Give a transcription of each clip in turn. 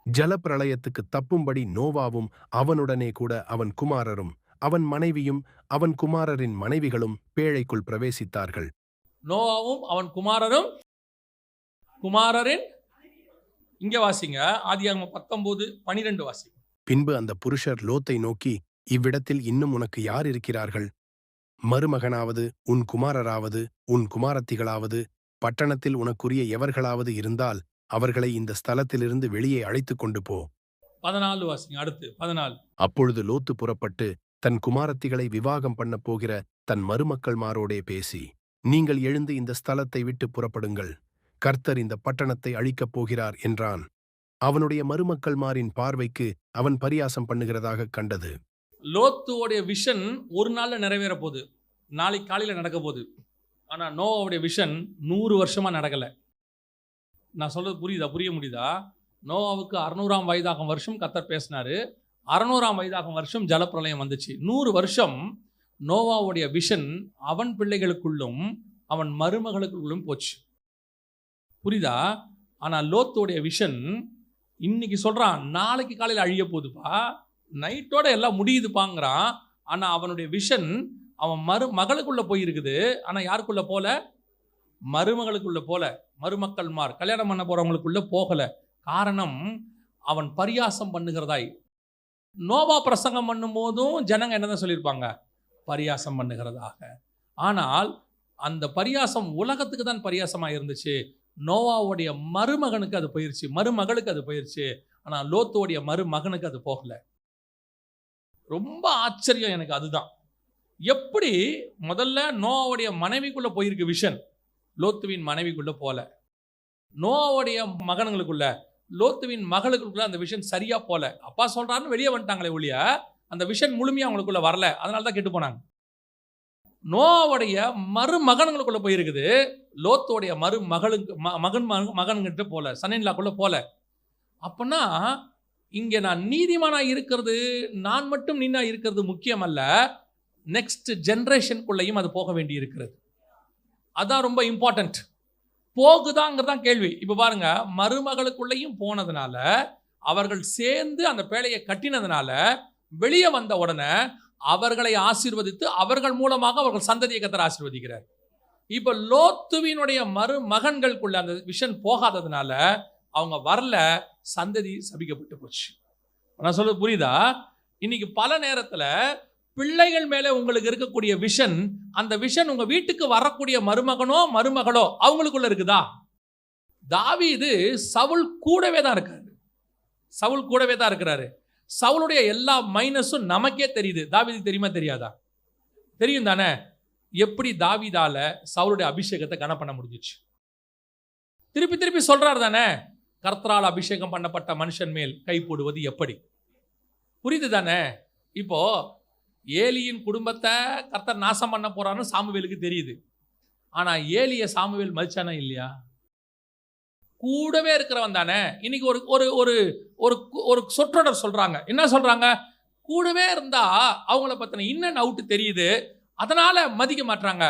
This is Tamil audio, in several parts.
ஜலப்பிரளயத்துக்கு தப்பும்படி நோவாவும் அவனுடனே கூட அவன் குமாரரும் அவன் மனைவியும் அவன் குமாரரின் மனைவிகளும் பேழைக்குள் பிரவேசித்தார்கள். நோவாவும் அவன் குமாரரும் குமாரரின் இங்க வாசிங்க, ஆதியாகமம் 19:12 வாசிங்க. பின்பு அந்த புருஷர் லோத்தை நோக்கி, இவ்விடத்தில் இன்னும் உனக்கு யார் இருக்கிறார்கள்? மருமகனாவது உன் குமாரராவது உன் குமாரத்திகளாவது பட்டணத்தில் உனக்குரிய எவர்களாவது இருந்தால் அவர்களை இந்த ஸ்தலத்திலிருந்து வெளியே அழைத்துக் கொண்டு போ. 14 வாசிங்க. அடுத்து 14. அப்பொழுது லோத்து புறப்பட்டு தன் குமாரத்திகளை விவாகம் பண்ண போகிற தன் மருமக்கள்மாரோடே பேசி, நீங்கள் எழுந்து இந்த ஸ்தலத்தை விட்டு புறப்படுங்கள், கர்த்தர் இந்த பட்டணத்தை அழிக்கப் போகிறார் என்றான். அவனுடைய மருமக்கள்மாரின் பார்வைக்கு அவன் பரியாசம் பண்ணுகிறதாக கண்டது. லோத்துவோடைய விஷன் ஒரு நாள்ல நிறைவேற போகுது, நாளைக்கு காலையில நடக்க போகுது. ஆனா நோவாவுடைய விஷன் 100 வருஷமா நடக்கல. நான் சொல்றது புரியுதா? புரிய முடியுதா? நோவாவுக்கு 600ஆம் வயதாகும் வருஷம் கர்த்தர் பேசினாரு. 600ஆம் வயதாகும் வருஷம் ஜலப்பிரளயம் வந்துச்சு. 100 வருஷம் நோவாவுடைய விஷன் அவன் பிள்ளைகளுக்குள்ளும் அவன் மருமகளுக்குள்ளும் போச்சு. புரியுதா? ஆனா லோத்துடைய விஷன் இன்னைக்கு சொல்றான், நாளைக்கு காலையில் அழிய போகுதுப்பா, நைட்டோட எல்லாம் முடியுதுப்பாங்கிறான். ஆனா அவனுடைய விஷன் அவன் மகளுக்குள்ள போயிருக்குது. ஆனா யாருக்குள்ள போல? மருமகளுக்குள்ள போல. மருமக்கள்மார் கல்யாணம் பண்ண போறவங்களுக்குள்ள போகல. காரணம், அவன் பரியாசம் பண்ணுகிறதாய். நோவா பிரசங்கம் பண்ணும் போதும் ஜனங்க என்னதான் சொல்லியிருப்பாங்க? பரியாசம் பண்ணுகிறதாக. ஆனால் அந்த பரியாசம் உலகத்துக்கு தான் பரியாசமா இருந்துச்சு. நோவாவுடைய மருமகனுக்கு அது போயிருச்சு, மருமகளுக்கு அது போயிருச்சு. ஆனா லோத்துடைய மருமகனுக்கு அது போகல. ரொம்ப ஆச்சரியம் எனக்கு அதுதான். எப்படி முதல்ல நோவாவுடைய மனைவிக்குள்ள போயிருக்கு விஷன், லோத்துவின் மனைவிக்குள்ள போல. நோவாவுடைய மகன்களுக்குள்ள, லோத்துவின் மகளுக்குள்ள அந்த விஷன் சரியா போல. அப்பா சொல்றாருன்னு வெளியே வந்துட்டாங்களே ஒழிய அந்த விஷன் முழுமையா அவங்களுக்குள்ள வரல. அதனால தான் கெட்டு போனாங்க. நோவாவுடைய மருமகன்களுக்குள்ள போயிருக்குது, லோத்துடைய மகன்கிட்ட போல, சன்னின்லாக்குள்ள போல. அப்பனா இங்க நான் நீதிமானா இருக்கிறது, நான் மட்டும் நீனா இருக்கிறது முக்கியம் அல்ல, நெக்ஸ்ட் ஜெனரேஷனுக்குள்ளேயும் அது போக வேண்டி இருக்கிறது. அதான் ரொம்ப இம்பார்ட்டன்ட். போகுதாங்கிறதான் கேள்வி. இப்ப பாருங்க, மருமகளுக்குள்ளேயும் போனதுனால, அவர்கள் சேர்ந்து அந்த பேழையை கட்டினதுனால வெளியே வந்த உடனே அவர்களை ஆசீர்வதித்து அவர்கள் மூலமாக அவர்கள் சந்ததியை கர்த்தர் ஆசீர்வதிக்கிறார். இப்ப லோத்துவினுடைய மருமகன்களுக்குள்ள அந்த விஷன் போகாததுனால அவங்க வரல, சந்ததி சபிக்கப்பட்டு போச்சு. நான் சொல்றது புரியுதா? இன்னைக்கு பல நேரத்துல பிள்ளைகள் மேல உங்களுக்கு இருக்கக்கூடிய விஷன், அந்த விஷன் உங்க வீட்டுக்கு வரக்கூடிய மருமகனோ மருமகளோ அவங்களுக்குள்ள இருக்குதா? தாவீது சவுல் கூடவே தான் இருக்காரு. சவுல் கூடவே தான் இருக்கிறாரு. சவுளுடைய எல்லா மைனஸும் நமக்கே தெரியுது. தாவீதுக்கு தெரியுமா தெரியாதா? தெரியும் தானே? எப்படி தாவீதால சவுளுடைய அபிஷேகத்தை கன பண்ண முடிஞ்சிச்சு? திருப்பி திருப்பி சொல்றாரு தானே, கர்த்தரால் அபிஷேகம் பண்ணப்பட்ட மனுஷன் மேல் கை போடுவது எப்படி? புரியுது தானே? இப்போ ஏலியின் குடும்பத்தை கர்த்தர் நாசம் பண்ண போறான்னு சாமுவேலுக்கு தெரியுது. ஆனா ஏலிய சாமுவேல் மதிச்சானா இல்லையா? கூடவே இருக்கிறவன் தானே. இன்னைக்கு ஒரு ஒரு ஒரு ஒரு ஒரு சொற்றொடர் சொல்றாங்க. என்ன சொல்றாங்க? கூடவே இருந்தா அவங்கள பத்தின இன் அண்ட் அவுட் தெரியுது, அதனால மதிக்க மாட்டாங்க.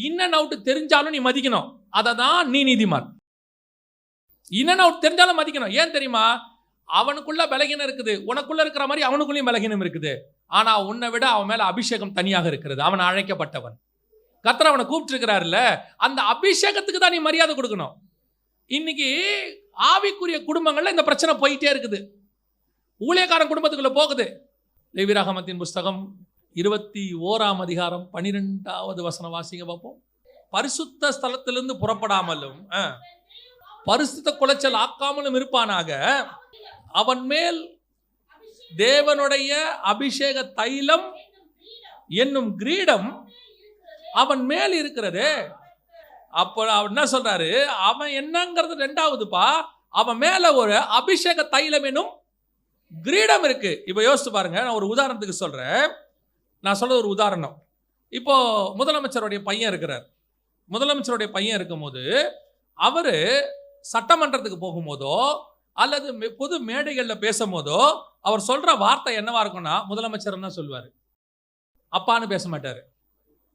இன் அண்ட் அவுட் தெரிஞ்சாலும் நீ மதிக்கணும், அதை தான் நீ நீதிமான். இன் அண்ட் அவுட் தெரிஞ்சாலும் மதிக்கணும். ஏன் தெரியுமா? அவனுக்குள்ள பலகீனம் இருக்குது, உனக்குள்ள இருக்கிற மாதிரி அவனுக்குள்ளேயும் பலகீனம் இருக்குது. ஆனா உன்னை விட அவன் மேல அபிஷேகம் தனியாக இருக்கிறது. அவன் அழைக்கப்பட்டவன். கர்த்தர் அவனை கூப்பிட்டு இருக்கிறாருல்ல, அந்த அபிஷேகத்துக்கு தான் நீ மரியாதை கொடுக்கணும். இன்னைக்கு ஆவிக்குரிய குடும்பங்கள்ல இந்த பிரச்சனை போயிட்டே இருக்குது. ஊழியக்காரன் குடும்பத்துக்குள்ள போகுது. லேவியராகமத்தின் புஸ்தகம் 21ஆம் அதிகாரம் 12வது வசனம் வாசிங்க பார்ப்போம். பரிசுத்த ஸ்தலத்திலிருந்து புறப்படாமலும் பரிசுத்த குலைச்சல் ஆக்காமலும் இருப்பானாக, அவன் மேல் தேவனுடைய அபிஷேக தைலம் என்னும் கிரீடம் அவன் மேல் இருக்கிறது. அப்போ அவர் என்ன சொல்றாரு? அவன் என்னங்கிறது ரெண்டாவதுப்பா, அவன் மேல ஒரு அபிஷேக தைலம் என்னும் கிரீடம் இருக்கு. இப்போ யோசிச்சு பாருங்க. நான் ஒரு உதாரணத்துக்கு சொல்றேன். நான் சொல்ற ஒரு உதாரணம். இப்போ முதலமைச்சருடைய பையன் இருக்கிறார். முதலமைச்சருடைய பையன் இருக்கும்போது அவரு சட்டமன்றத்துக்கு போகும்போதோ அல்லது பொது மேடைகளில் பேசும்போதோ அவர் சொல்ற வார்த்தை என்னவா இருக்கும்னா, முதலமைச்சர் என்ன சொல்வார்? அப்பான்னு பேச மாட்டார்.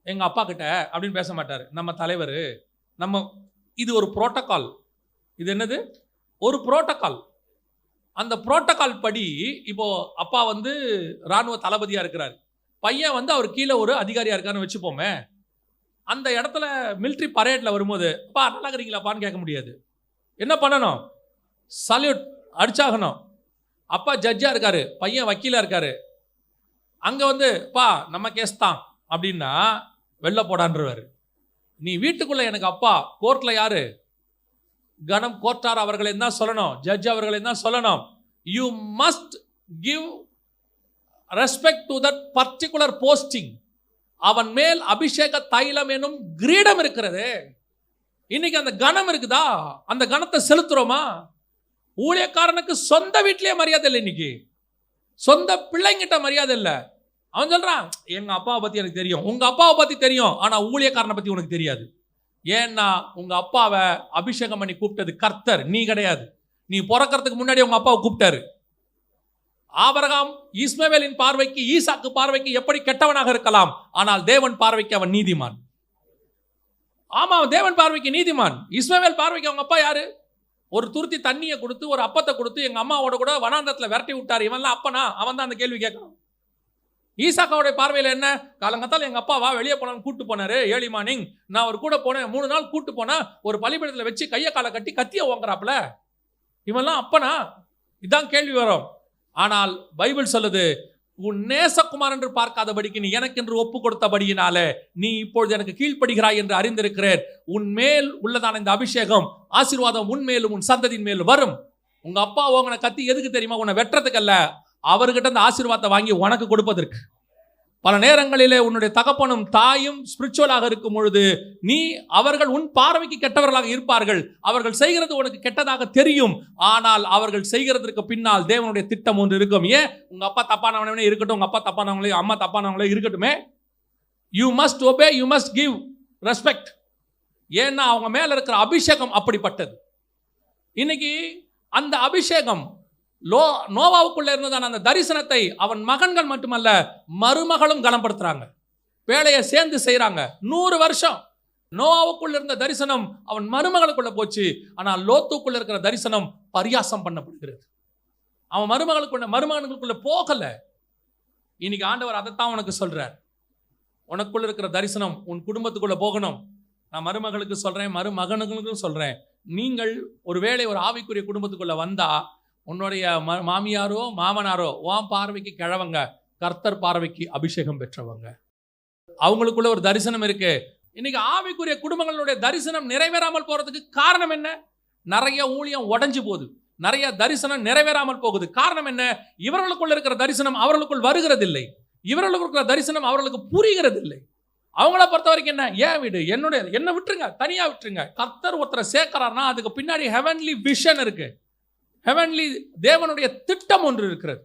எங்க அப்பா கிட்ட அப்படின்னு பேச மாட்டார். நம்ம தலைவர், நம்ம இது ஒரு புரோட்டோகால். இது என்னது? ஒரு புரோட்டோகால். அந்த புரோட்டோகால் படி இப்போ அப்பா வந்து ராணுவ தளபதியா இருக்கிறார், பையன் வந்து அவர் கீழே ஒரு அதிகாரியா இருக்காருன்னு வச்சுப்போமே. அந்த இடத்துல மிலிட்ரி பரேட்ல வரும்போது அப்பா நல்லா இருக்கிறீங்களாப்பான்னு கேட்க முடியாது. என்ன பண்ணணும்? சல்யூட் அடிச்சாகணும். அப்பா ஜட்ஜா இருக்காரு, பையன் வக்கீலா இருக்காரு. அங்க வந்து பா நம்ம கேஸ் தான் அப்படின்னா வெளில போடான்றவர். நீ வீட்டுக்குள்ள எனக்கு அப்பா, கோர்ட்ல யாரு? கணம் கோர்ட்டார் அவர்களை தான் சொல்லணும், ஜட்ஜ் அவர்களை தான் சொல்லணும். You must give respect to that particular posting. அவன் மேல் அபிஷேக தைலம் எனும் கிரீடம் இருக்கிறது. இன்னைக்கு அந்த கணம் இருக்குதா? அந்த கணத்தை செலுத்துறோமா? ஊழியக்காரனுக்கு சொந்த வீட்டிலேயே மரியாதை இல்லை, இன்னைக்கு சொந்த பிள்ளைங்கிட்ட மரியாதை இல்லை. அவன் சொல்றான், எங்க அப்பாவை பத்தி எனக்கு தெரியும், உங்க அப்பாவை பத்தி தெரியும், ஆனா ஊழியக்காரனை பத்தி உனக்கு தெரியாது. ஏன்னா உங்க அப்பாவை அபிஷேகம் பண்ணி கூப்பிட்டது கர்த்தர், நீ கிடையாது. நீ பிறக்கிறதுக்கு முன்னாடி உங்க அப்பாவை கூப்பிட்டாரு. ஆபிரகாம் இஸ்மவேலின் பார்வைக்கு, ஈசாக்கு பார்வைக்கு எப்படி கெட்டவனாக இருக்கலாம், ஆனால் தேவன் பார்வைக்கு அவன் நீதிமான். ஆமா, அவன் தேவன் பார்வைக்கு நீதிமான். இஸ்மவேல் பார்வைக்கு அவங்க அப்பா யாரு? ஒரு துருத்தி தண்ணியை கொடுத்து ஒரு அப்பத்தை கொடுத்து எங்க அம்மாவோட கூட வனாந்தரத்தில் விரட்டி விட்டார். இவன்லாம் அப்பனா? அவன் தான் அந்த கேள்வி கேட்கணும். ஈசாக்காவுடைய பார்வையில் என்ன? காலங்கத்தால் எங்க அப்பா வா வெளியே போனான்னு கூட்டு போனாரு, ஏர்லி மார்னிங் நான் அவர் கூட போனேன், 3 நாள் கூட்டு போனா ஒரு பலிபீடத்தில் வச்சு கையை காலை கட்டி கத்திய ஓங்குறாப்புல. இவன்லாம் அப்பனா? இதான் கேள்வி வரும். ஆனால் பைபிள் சொல்லுது, உன் நேசகுமார் என்று பார்க்காதபடிக்கு நீ எனக்கென்று ஒப்பு கொடுத்தபடியினாலே நீ இப்பொழுது எனக்கு கீழ்ப்படுகிறாய் என்று அறிந்திருக்கிறேன். உன் மேல் உள்ளதான இந்த அபிஷேகம், ஆசீர்வாதம் உன் மேலும் உன் சந்ததியின் மேலும் வரும். உங்க அப்பா உங்களை கத்தி எதுக்கு தெரியுமா? உன்னை வெட்டுறதுக்கு அல்ல, அவர்கிட்ட அந்த ஆசீர்வாதத்தை வாங்கி உனக்கு கொடுப்பதற்கு. பல நேரங்களிலே உன்னுடைய தகப்பனும் தாயும் ஸ்பிரிச்சுவலாக இருக்கும் பொழுது நீ அவர்கள் உன் பார்வைக்கு கெட்டவர்களாக இருப்பார்கள். அவர்கள் செய்கிறது உனக்கு கெட்டதாக தெரியும், ஆனால் அவர்கள் செய்கிறதுக்கு பின்னால் தேவனுடைய திட்டம் ஒன்று இருக்கும். ஏன்? உங்க அப்பா தப்பானவனே இருக்கட்டும், உங்க அப்பா தப்பானவங்களே, அம்மா தப்பானவங்களே இருக்கட்டுமே, you must obey, you must give respect. ஏன்னா அவங்க மேல இருக்கிற அபிஷேகம் அப்படிப்பட்டது. இன்னைக்கு அந்த அபிஷேகம் நோவாவுக்குள்ள இருந்ததான அந்த தரிசனத்தை அவன் மகன்கள் மட்டுமல்ல மருமகளும் கனப்படுத்துறாங்க, வேலையை சேர்ந்து செய்யறாங்க. 100 வருஷம் நோவாவுக்குள்ள இருந்த தரிசனம் அவன் மருமகளுக்குள்ள போச்சு. ஆனால் லோத்துக்குள்ள இருக்கிற தரிசனம் பரியாசம் பண்ணப்படுகிறது. அவன் மருமகளுக்குள்ள போகல. இன்னைக்கு ஆண்டவர் அதைத்தான் உனக்கு சொல்றார். உனக்குள்ள இருக்கிற தரிசனம் உன் குடும்பத்துக்குள்ள போகணும். நான் மருமகளுக்கு சொல்றேன், மருமகனுக்கும் சொல்றேன், நீங்கள் ஒருவேளை ஒரு ஆவிக்குரிய குடும்பத்துக்குள்ள வந்தா உன்னுடைய மாமியாரோ மாமனாரோ உன் பார்வைக்கு கிழவங்க, கர்த்தர் பார்வைக்கு அபிஷேகம் பெற்றவங்க. அவங்களுக்குள்ள ஒரு தரிசனம் இருக்கு. இன்னைக்கு ஆவிக்குரிய குடும்பங்களுடைய தரிசனம் நிறைவேறாமல் போறதுக்கு காரணம் என்ன? நிறைய ஊழியம் உடைஞ்சு போகுது, நிறைய தரிசனம் நிறைவேறாமல் போகுது. காரணம் என்ன? இவர்களுக்குள்ள இருக்கிற தரிசனம் அவர்களுக்குள் வருகிறதில்லை, இவர்களுக்கு இருக்கிற தரிசனம் அவர்களுக்கு புரிகிறது இல்லை. அவங்கள பொறுத்த வரைக்கும் என்ன? ஏன் வீடு என்ன விட்டுருங்க, தனியா விட்டுருங்க. கர்த்தர் ஒருத்தரை சேர்க்கிறார்னா அதுக்கு பின்னாடி ஹெவன்லி விஷன் இருக்கு, ஹெவன்லி தேவனுடைய திட்டம் ஒன்று இருக்கிறது.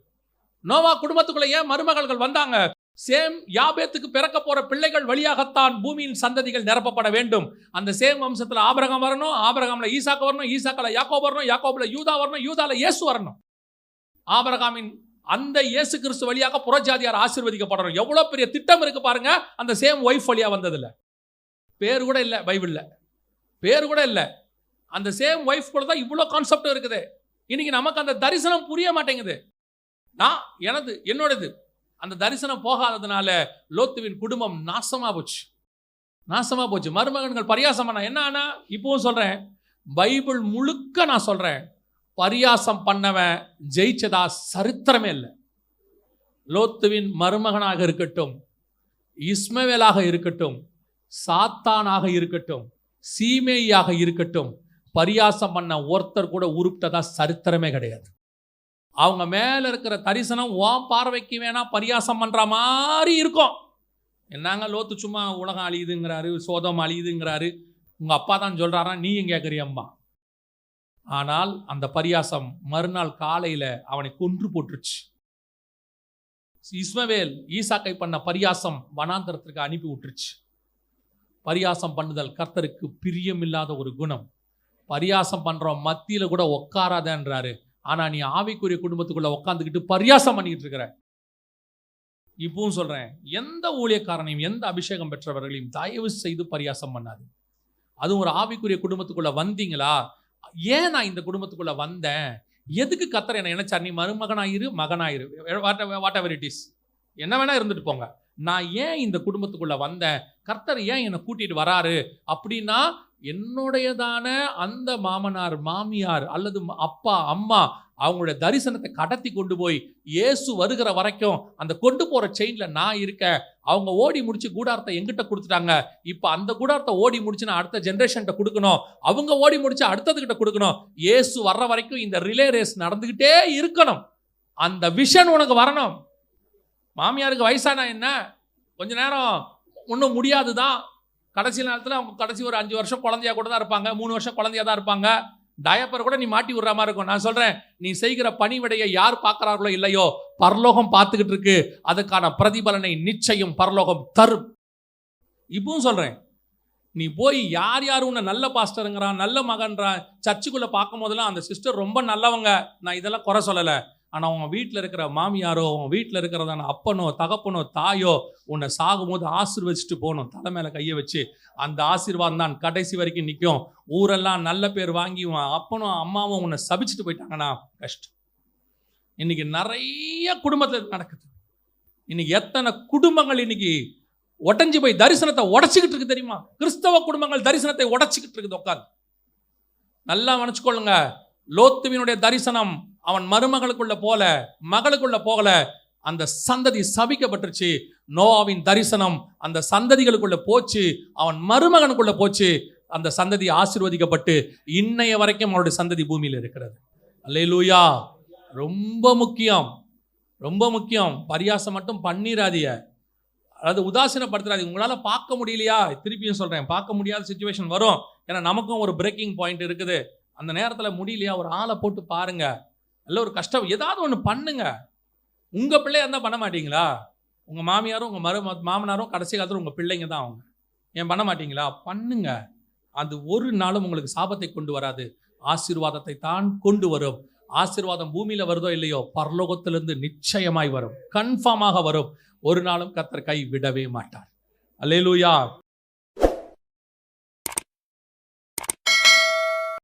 நோவா குடும்பத்துக்குள்ள ஏன் மருமகள்கள் வந்தாங்க? சேம் யாபேத்துக்கு பிறக்க போற பிள்ளைகள் வழியாகத்தான் பூமியின் சந்ததிகள் நிரப்பப்பட வேண்டும். அந்த சேம் வம்சத்துல ஆபிரகாம் வரணும், ஆபிரகாம்ல ஈசாக்கு வரணும், ஈசாக்குல யாக்கோபு வரணும், யாக்கோபுல யூதா வரணும், யூதால இயேசு வரணும். ஆபிரகாமின் அந்த இயேசு கிறிஸ்து வழியாக புறஜாதியார் ஆசீர்வதிக்கப்படணும். எவ்வளவு பெரிய திட்டம் இருக்கு பாருங்க. அந்த சேம் ஒய்ஃப் வழியா வந்ததில்ல, பேர் கூட இல்லை, பைபிள்ல பேர் கூட இல்லை. அந்த சேம் ஒய்ஃப் கூட தான் இவ்வளவு கான்செப்ட் இருக்குது. இன்னைக்கு நமக்கு அந்த தரிசனம் புரிய மாட்டேங்குது. என்னோடது அந்த தரிசனம் போகாததுனால லோத்துவின் குடும்பம் நாசமா போச்சு. மருமகன்கள் பரியாசம் பண்ண என்ன ஆனா? இப்பவும் சொல்றேன், பைபிள் முழுக்க நான் சொல்றேன், பரியாசம் பண்ணவன் ஜெயிச்சதா சரித்திரமே இல்லை. லோத்துவின் மருமகனாக இருக்கட்டும், இஸ்மவேலாக இருக்கட்டும், சாத்தானாக இருக்கட்டும், சீமேயாக இருக்கட்டும், பரியாசம் பண்ண ஒருத்தர் கூட உருப்பிட்டதா சரித்திரமே கிடையாது. அவங்க மேல இருக்கிற தரிசனம் உன் பார்வைக்கு வேணா பரியாசம் பண்ற மாதிரி இருக்கும். என்னங்க லோத்து சும்மா உலகம் அழியுதுங்கிறாரு, சோதம் அழியுதுங்கிறாரு, உங்க அப்பா தான் சொல்றாரா, நீ எங்க கேட்கறியம்மா? ஆனால் அந்த பரியாசம் மறுநாள் காலையில அவனை கொன்று போட்டுருச்சு. இஸ்மவேல் ஈசாக்கை பண்ண பரியாசம் வனாந்தரத்திற்கு அனுப்பி விட்டுருச்சு. பரியாசம் பண்ணுதல் கர்த்தருக்கு பிரியமில்லாத ஒரு குணம். பரியாசம் பண்றோம் மத்தியில கூட உட்காராதன்றாரு. ஆனா நீ ஆவிக்குரிய குடும்பத்துக்குள்ள உட்காந்துக்கிட்டு பரியாசம் பண்ணிட்டு இருக்கிற. இப்பவும் சொல்றேன், எந்த ஊழியக்காரனையும் எந்த அபிஷேகம் பெற்றவர்களையும் தயவு செய்து பரியாசம் பண்ணாது. அதுவும் ஒரு ஆவிக்குரிய குடும்பத்துக்குள்ள வந்தீங்களா, ஏன் நான் இந்த குடும்பத்துக்குள்ள வந்தேன், எதுக்கு கர்த்தர் என்ன நினைச்சார்? நீ மருமகனாயிரு, மகனாயிரு, வாட் எவர் இட் இஸ், என்ன வேணா இருந்துட்டு போங்க. நான் ஏன் இந்த குடும்பத்துக்குள்ள வந்தேன், கர்த்தர் ஏன் என்னை கூட்டிட்டு வராரு அப்படின்னா, என்னுடையதான அந்த மாமனார் மாமியார் அல்லது அப்பா அம்மா அவங்களுடைய தரிசனத்தை கடத்தி கொண்டு போய் இயேசு வருகிற வரைக்கும் அந்த கொண்டு போற செயின்ல நான் இருக்கேன். அவங்க ஓடி முடிச்சு கூடாரத்தை எங்கிட்ட கொடுத்துட்டாங்க. இப்ப அந்த கூடாரத்தை ஓடி முடிச்சு நான் அடுத்த ஜெனரேஷன்கிட்ட கொடுக்கணும், அவங்க ஓடி முடிச்சு அடுத்ததுகிட்ட கொடுக்கணும். இயேசு வர்ற வரைக்கும் இந்த ரிலே ரேஸ் நடந்துகிட்டே இருக்கணும். அந்த விஷன் உனக்கு வரணும். மாமியாருக்கு வயசானா என்ன, கொஞ்ச நேரம் ஒன்றும் முடியாதுதான். கடைசி நேரத்தில் அவங்க கடைசி ஒரு 5 வருஷம் குழந்தையா கூட தான் இருப்பாங்க, 3 வருஷம் குழந்தையா தான் இருப்பாங்க. டயப்பர் கூட நீ மாட்டி விடுற மாதிரி இருக்கும். நான் சொல்றேன், நீ செய்கிற பணிவிடையை யார் பார்க்கிறார்களோ இல்லையோ, பரலோகம் பார்த்துக்கிட்டு இருக்கு. அதுக்கான பிரதிபலனை நிச்சயம் பரலோகம் தரும். இப்பவும் சொல்றேன், நீ போய் யார் யார் உன்னை நல்ல பாஸ்டருங்கிறான், நல்ல மகன்றான், சர்ச்சுக்குள்ள பார்க்கும் போதெல்லாம் அந்த சிஸ்டர் ரொம்ப நல்லவங்க, நான் இதெல்லாம் குறை சொல்லலை. ஆனால் உங்கள் வீட்டில் இருக்கிற மாமியாரோ, உங்கள் வீட்டில் இருக்கிறதான அப்பனோ தகப்பனோ தாயோ உன்னை சாகும்போது ஆசீர்வதிச்சுட்டு போகணும். தலை மேலே கையை வச்சு. அந்த ஆசீர்வாதம் தான் கடைசி வரைக்கும் நிற்கும். ஊரெல்லாம் நல்ல பேர் வாங்கி அப்பனும் அம்மாவும் உன்னை சபிச்சுட்டு போயிட்டாங்கன்னா கஷ்டம். இன்னைக்கு நிறைய குடும்பத்தில் நடக்குது. இன்னைக்கு எத்தனை குடும்பங்கள் இன்னைக்கு உடஞ்சி போய் தரிசனத்தை உடச்சிக்கிட்டு இருக்கு தெரியுமா? கிறிஸ்தவ குடும்பங்கள் தரிசனத்தை உடச்சிக்கிட்டு இருக்குது உட்காந்து. நல்லா நினச்சிக்கொள்ளுங்க, லோத்துவினுடைய தரிசனம் அவன் மருமகளுக்குள்ள போல, மகளுக்குள்ள போகல. அந்த சந்ததி சபிக்கப்பட்டுருச்சு. நோவாவின் தரிசனம் அந்த சந்ததிகளுக்குள்ள போச்சு, அவன் மருமகனுக்குள்ள போச்சு. அந்த சந்ததி ஆசீர்வதிக்கப்பட்டு இன்னைய வரைக்கும் அவனுடைய சந்ததி பூமியில் இருக்கிறது. அல்லேலூயா. ரொம்ப முக்கியம், ரொம்ப முக்கியம். பரியாசம் மட்டும் பண்ணிராதீங்க, அதாவது உதாசீனப்படுத்துறாதீங்க. உங்களால் பார்க்க முடியலையா, திருப்பியும் சொல்றேன், பார்க்க முடியாத சிச்சுவேஷன் வரும். ஏன்னா நமக்கும் ஒரு பிரேக்கிங் பாயிண்ட் இருக்குது. அந்த நேரத்தில் முடியலையா, ஒரு ஆளை போட்டு பாருங்க. நல்ல ஒரு கஷ்டம், ஏதாவது ஒன்று பண்ணுங்க. உங்கள் பிள்ளையா இருந்தால் பண்ண மாட்டீங்களா? உங்கள் மாமியாரும் உங்கள் மாமனாரும் கடைசி காலத்தில் உங்கள் பிள்ளைங்க தான் அவங்க. ஏன் பண்ண மாட்டீங்களா? பண்ணுங்க. அது ஒரு நாளும் உங்களுக்கு சாபத்தை கொண்டு வராது, ஆசீர்வாதத்தை தான் கொண்டு வரும். ஆசீர்வாதம் பூமியில் வருதோ இல்லையோ, பரலோகத்திலிருந்து நிச்சயமாய் வரும், கன்ஃபார்மாக வரும். ஒரு நாளும் கர்த்தர் கை விடவே மாட்டார். அல்லேலூயா.